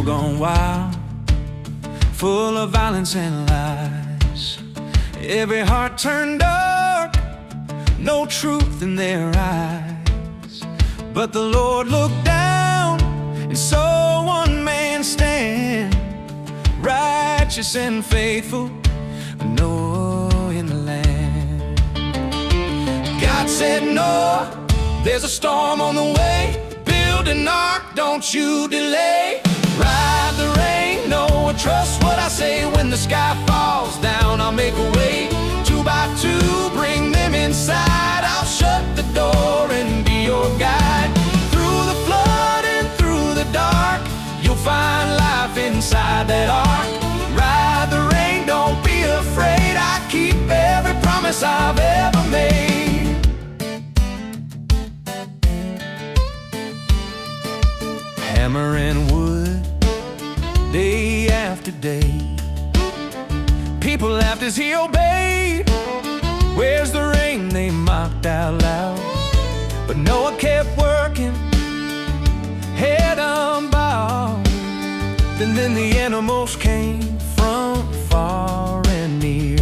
world gone wild, full of violence and lies. Every heart turned dark, no truth in their eyes. But the Lord looked down and saw one man stand, righteous and faithful, Noah in the land. God said, Noah, there's a storm on the way. Build an ark, don't you delay. Ride the rain, Noah, trust what I say. When the sky falls down, I'll make a way. 2 by 2, bring them inside. I'll shut the door and be your guide. Through the flood and through the dark, you'll find life inside that ark. Ride the rain, don't be afraid. I keep every promise I've ever made. Hammering wood day after day, people laughed as he obeyed. Where's the rain, they mocked out loud. But Noah kept working, head unbowed. Then the animals came from far and near.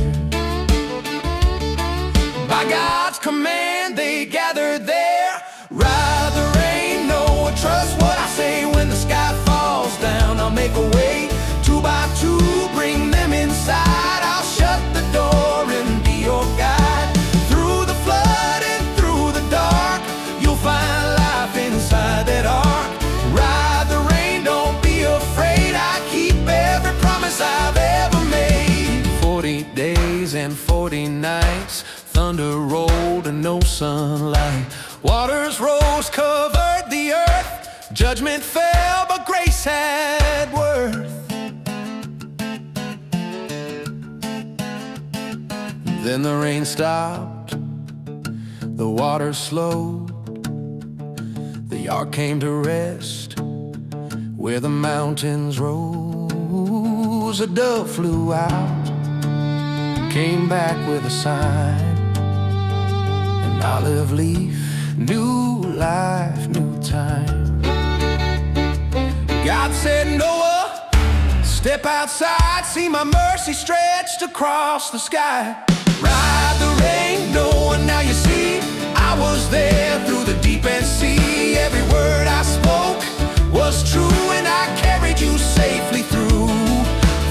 By God's command they gathered there. Ride the rain, Noah, trust what I say. When the sky falls down, I'll make a way. 2 by 2, bring them inside. I'll shut the door and be your guide. Through the flood and through the dark, you'll find life inside that ark. Ride the rain, don't be afraid. I keep every promise I've ever made. 40 days and 40 nights, thunder rolled and no sunlight. Waters rose, covered the earth. Judgment fell, but grace had worth. Then the rain stopped, the water slowed. The ark came to rest where the mountains rose. A dove flew out, came back with a sign, an olive leaf, new life, new time. God said, Noah, step outside, see my mercy stretched across the sky. Ride the rain, Noah, now you see, I was there through the deep and sea. Every word I spoke was true, and I carried you safely through.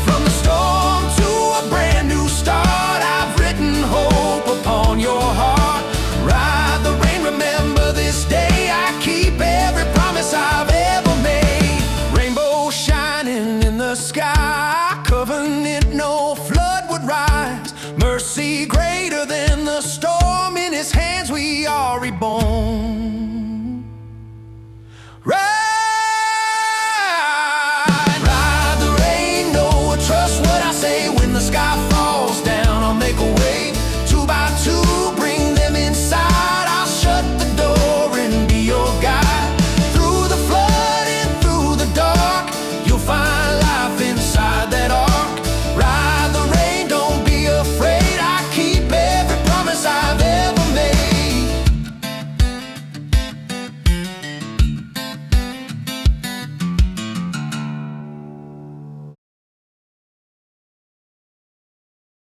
From the storm to a brand new start, I've written hope upon your heart. Ride the rain, remember this day, I keep every promise I've ever made. Rainbow shining in the sky, covenant no flood would rise. Mercy greater than the storm, in his hands we are reborn. Ride the rain, Noah, trust what I say. When the sky